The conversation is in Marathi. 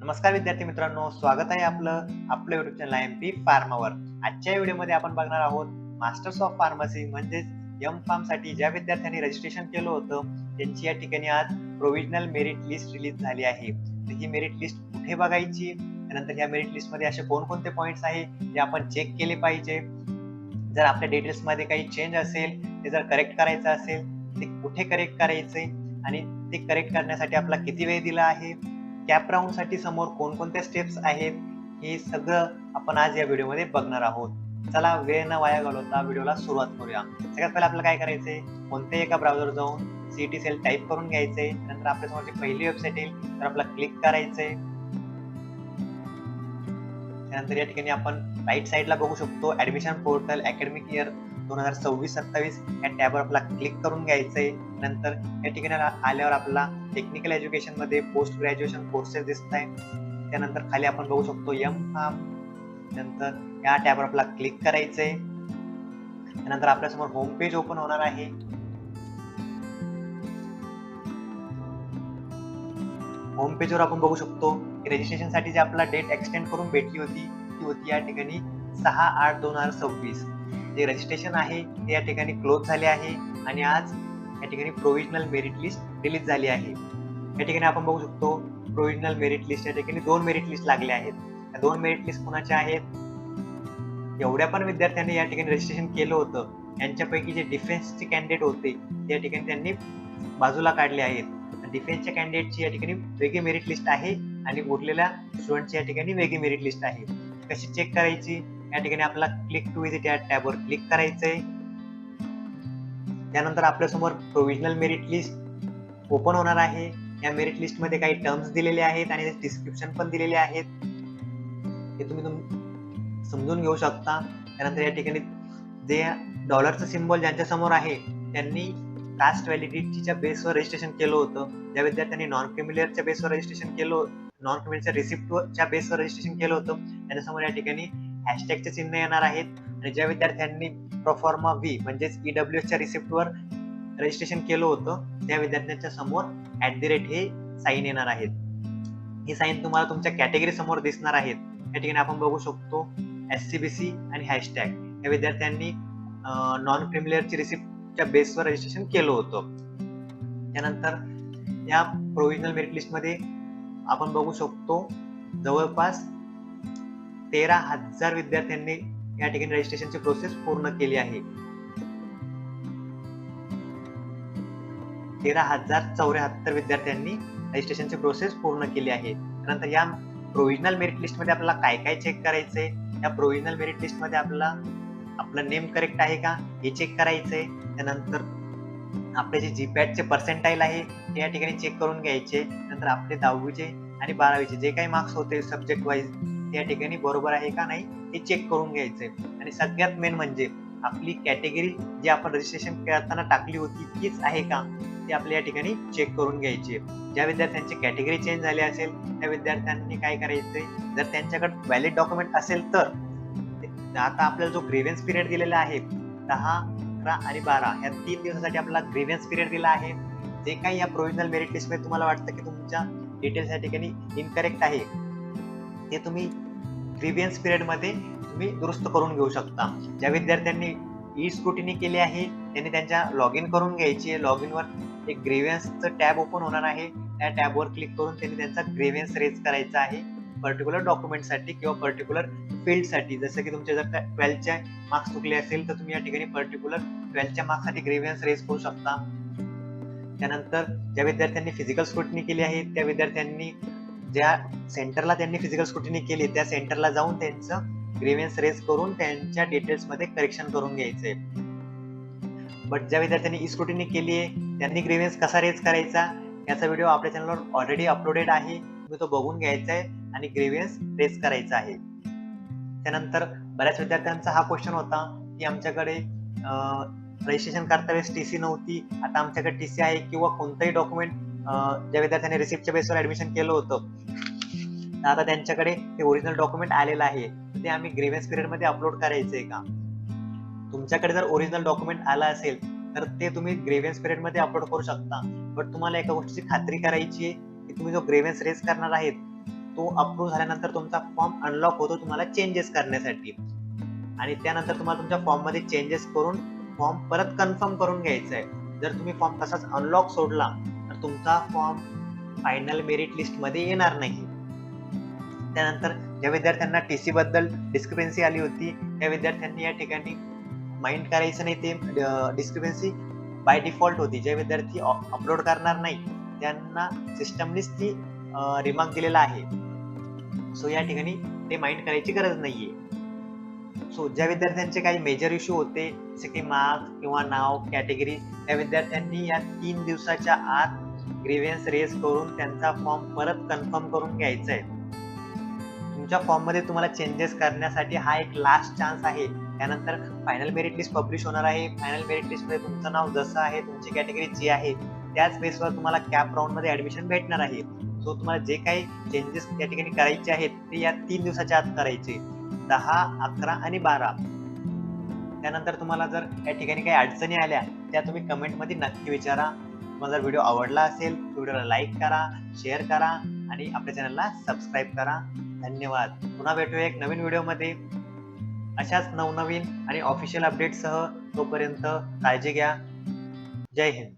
नमस्कार विद्यार्थी मित्रांनो, स्वागत आहे आपलं युट्यूब चॅनल एमपी फार्मावर. आजच्या व्हिडिओमध्ये आपण बघणार आहोत मास्टर्स ऑफ फार्मसी म्हणजेच एम फार्म साठी ज्या विद्यार्थ्यांनी रजिस्ट्रेशन केलं होतं त्यांची या ठिकाणी आज प्रोव्हिजनल मेरिट लिस्ट रिलीज झाली आहे. तर ही मेरिट लिस्ट कुठे बघायची, त्यानंतर या मेरिट लिस्ट मध्ये असे कोणकोणते पॉइंट्स आहे जे आपण चेक केले पाहिजे, जर आपल्या डिटेल्स मध्ये काही चेंज असेल ते जर करेक्ट करायचं असेल ते कुठे करेक्ट करायचे आणि ते करेक्ट करण्यासाठी आपला किती वेळ दिला आहे, कॅप राऊंड साठी समोर कोणकोणत्या स्टेप्स आहेत, हे सगळं आपण आज या व्हिडिओमध्ये बघणार आहोत. चला वेळ न वाया घालवता व्हिडिओला सुरुवात करूया. सगळ्यात पहिले आपल्याला काय करायचंय, कोणत्याही एका ब्राउझर जाऊन सीईटी सेल टाईप करून घ्यायचंय. नंतर आपल्या समोर जी पहिली वेबसाईट येईल तर आपल्याला क्लिक करायचंय. त्यानंतर या ठिकाणी आपण राईट साईडला बघू शकतो ऍडमिशन पोर्टल अकॅडमिक इयर 2026-27 या टॅबवर आपल्याला क्लिक करून घ्यायचंय. नंतर या ठिकाणी आल्यावर आपल्याला टेक्निकल एज्युकेशन मध्ये पोस्ट ग्रॅज्युएशन कोर्सेस दिसत आहे. त्यानंतर खाली आपण बघू शकतो एम फार्म. नंतर या टॅबवर आपल्याला क्लिक करायचंय. त्यानंतर आपल्यासमोर होम पेज ओपन होणार आहे. होम पेजवर आपण बघू शकतो की रजिस्ट्रेशन साठी जी आपल्याला डेट एक्सटेंड करून भेटली होती ती होती या ठिकाणी 6/8/2026. जे रजिस्ट्रेशन आहे ते या ठिकाणी क्लोज झाले आहे आणि आज या ठिकाणी प्रोव्हिजनल मेरिट लिस्ट रिलीज झाली आहे. या ठिकाणी आपण बघू शकतो प्रोव्हिजनल मेरिट लिस्ट या ठिकाणी 2 मेरिट लिस्ट लागल्या आहेत. या 2 मेरिट लिस्ट कोणाच्या आहेत, एवढ्या पण विद्यार्थ्यांनी या ठिकाणी रजिस्ट्रेशन केलं होतं यांच्यापैकी जे डिफेन्सचे कॅन्डिडेट होते या ठिकाणी त्यांनी बाजूला काढले आहेत. डिफेन्सच्या कॅन्डिडेटची या ठिकाणी वेगळी मेरिट लिस्ट आहे आणि उरलेल्या स्टुडंटची या ठिकाणी वेगळी मेरिट लिस्ट आहे. कशी चेक करायची, या ठिकाणी आपल्याला क्लिक टू विजिट या टॅबवर क्लिक करायचंय. त्यानंतर आपल्यासमोर प्रोव्हिजनल मेरिट लिस्ट ओपन होणार आहे. या मेरिट लिस्ट मध्ये काही टर्म्स दिलेले आहेत आणि डिस्क्रिप्शन पण दिलेले आहेत, हे तुम्ही समजून घेऊ शकता. त्यानंतर या ठिकाणी जे डॉलरचं सिम्बॉल ज्यांच्या समोर आहे त्यांनी कास्ट व्हॅलिडिटीच्या बेसवर रजिस्ट्रेशन केलं होतं. ज्या विद्यार्थ्यांनी नॉन क्रिमिलियरच्या बेसवर रजिस्ट्रेशन केलं, नॉन क्रिमिलियरच्या रिसिप्टच्या बेसवर रजिस्ट्रेशन केलं होतं त्यांच्यासमोर या ठिकाणी हॅशटॅगचे चिन्ह येणार आहेत. आणि ज्या विद्यार्थ्यांनी प्रोफॉर्मा व्ही म्हणजेच ईडब्ल्यूएसच्या रिसिप्टवर रजिस्ट्रेशन केलं होतं त्या विद्यार्थ्यांच्या समोर @ हे साईन येणार आहेत. ही साईन तुम्हाला तुमच्या कॅटेगरी समोर दिसणार आहेत. या ठिकाणी आपण बघू शकतो SCBC आणि हॅशटॅग या विद्यार्थ्यांनी नॉन क्रिमिलियरची रिसिप्टच्या बेसवर रजिस्ट्रेशन केलं होतं. त्यानंतर या प्रोव्हिजनल मेरिट लिस्ट मध्ये आपण बघू शकतो जवळपास 13,000 विद्यार्थ्यांनी या ठिकाणी रजिस्ट्रेशनची प्रोसेस पूर्ण केली आहे. 13,074 विद्यार्थ्यांनी रजिस्ट्रेशनची प्रोसेस पूर्ण केली आहे. त्यानंतर या प्रोव्हिजनल मेरिट लिस्ट मध्ये आपल्याला काय काय चेक करायचंय, या प्रोव्हिजनल मेरिट लिस्ट मध्ये आपल्याला आपलं नेम करेक्ट आहे का हे चेक करायचंय. त्यानंतर आपले जे जीपॅटचे पर्सेंटाईल आहे ते या ठिकाणी चेक करून घ्यायचे. नंतर आपले 10वीचे आणि 12वीचे जे काही मार्क्स होते सब्जेक्ट वाईज ते या ठिकाणी बरोबर आहे का नाही हे चेक करून घ्यायचे. आणि सगळ्यात मेन म्हणजे आपली कॅटेगरी जी आपण रजिस्ट्रेशन करताना टाकली होती तीच आहे का ते आपल्या या ठिकाणी चेक करून घ्यायची. ज्या विद्यार्थ्यांची कॅटेगरी चेंज झाली असेल त्या विद्यार्थ्यांनी काय करायचंय, जर त्यांच्याकडे व्हॅलिड डॉक्युमेंट असेल तर आता आपल्याला जो ग्रीव्हन्स पिरियड दिलेला आहे 10, 11 आणि 12 या 3 दिवसासाठी आपल्याला ग्रीव्हन्स पिरियड दिला आहे. जे काही या प्रोव्हिजनल मेरिट लिस्ट मध्ये तुम्हाला वाटतं की तुमच्या डिटेल्स या ठिकाणी इनकरेक्ट आहे ते तुम्ही ग्रीव्हन्स पिरियड मध्ये तुम्ही दुरुस्त करून घेऊ शकता. ज्या विद्यार्थ्यांनी ई स्क्रुटिनी केली आहे त्यांनी त्यांच्या लॉग इन करून घ्यायची. लॉग इन वर एक ग्रीव्हन्सचं टॅब ओपन होणार आहे. त्या टॅबवर क्लिक करून त्यांनी त्यांचा ग्रीव्हन्स रेज करायचा आहे पर्टिक्युलर डॉक्युमेंटसाठी किंवा पर्टिक्युलर फील्डसाठी. जसं की तुमचे जर 12चे मार्क्स चुकले असेल तर तुम्ही या ठिकाणी पर्टिक्युलर 12च्या मार्क्ससाठी ग्रीव्हन्स रेज करू शकता. त्यानंतर ज्या विद्यार्थ्यांनी फिजिकल स्क्रुटिनी केली आहे त्या विद्यार्थ्यांनी ज्या सेंटरला त्यांनी फिजिकल स्क्रुटिनी केली त्या सेंटरला जाऊन त्यांचं ग्रीव्हन्स रेज करून त्यांच्या डिटेल्स मध्ये करेक्शन करून घ्यायचंय. बट ज्या विद्यार्थ्यांनी ई स्क्रुटिनी केली आहे त्यांनी ग्रीव्हन्स कसा रेज करायचा याचा व्हिडिओ आपल्या चॅनलवर ऑलरेडी अपलोडेड आहे, तुम्ही तो बघून घ्यायचा आहे आणि ग्रीव्हन्स रेज करायचा आहे. त्यानंतर बऱ्याच विद्यार्थ्यांचा हा क्वेश्चन होता की आमच्याकडे रजिस्ट्रेशन करता वेळेस टीसी नव्हती, आता आमच्याकडे टीसी आहे किंवा कोणतंही डॉक्युमेंट ज्या विद्यार्थ्यांनी रिसिप्टच्या बेसवर ऍडमिशन केलं होतं आता त्यांच्याकडे ते ओरिजिनल डॉक्युमेंट आलेलं आहे, ते आम्ही ग्रीव्हन्स पिरियड मध्ये अपलोड करायचंय का. तुमच्याकडे जर ओरिजिनल डॉक्युमेंट आला असेल तर ते तुम्ही ग्रीव्हन्स पिरियड मध्ये अपलोड करू शकता. बट तुम्हाला एका गोष्टीची खात्री करायची आहे की तुम्ही जो ग्रीव्हन्स रेज करणार आहेत तो अप्रूव्ह झाल्यानंतर तुमचा फॉर्म अनलॉक होतो तुम्हाला चेंजेस करण्यासाठी, आणि त्यानंतर तुम्हाला तुमच्या फॉर्ममध्ये चेंजेस करून फॉर्म परत कन्फर्म करून घ्यायचा आहे. जर तुम्ही फॉर्म तसाच अनलॉक सोडला तर तुमचा फॉर्म फायनल मेरिट लिस्टमध्ये येणार नाही. त्यानंतर ज्या विद्यार्थ्यांना टीसी बद्दल डिस्क्रिपन्सी आली होती त्या विद्यार्थ्यांनी या ठिकाणी माइंड करायचं नाही. ते डिस्क्रिपन्सी बाय डिफॉल्ट होती. जे विद्यार्थी अपलोड करणार नाही त्यांना सिस्टमनीच ती रिमार्क दिलेला आहे. सो या ठिकाणी ते माइंड करायची गरज नाहीये. सो ज्या विद्यार्थ्यांचे काही मेजर इश्यू होते जसे की मार्क्स किंवा नाव कॅटेगरी, त्या विद्यार्थ्यांनी या 3 दिवसाच्या आत ग्रीव्हन्स रेज करून त्यांचा फॉर्म परत कन्फर्म करून घ्यायचा आहे. तुमच्या फॉर्म मध्ये तुम्हाला चेंजेस करण्यासाठी हा एक लास्ट चान्स आहे. त्यानंतर फायनल मेरिट लिस्ट पब्लिश होणार आहे. फायनल मेरिट लिस्ट मध्ये तुमचं नाव जसं आहे, तुमची कॅटेगरी जी आहे त्याच बेसवर तुम्हाला कॅप राऊंड मध्ये ऍडमिशन भेटणार आहे. सो तुम्हाला जे काही चेंजेस या ठिकाणी करायचे आहेत ते या 3 दिवसाच्या आत करायचे, 10, 11 आणि 12. त्यानंतर तुम्हाला जर या ठिकाणी काही अडचणी आल्या त्या तुम्ही कमेंट मध्ये नक्की विचारा. तुम्हाला जर व्हिडिओ आवडला असेल व्हिडिओला लाईक करा, शेअर करा आणि आपल्या चॅनलला सबस्क्राईब करा. धन्यवाद. पुन्हा भेटूया एक नवीन व्हिडिओमध्ये अशाच नवनवीन आणि ऑफिशियल अपडेटसह. तोपर्यंत काळजी घ्या. जय हिंद.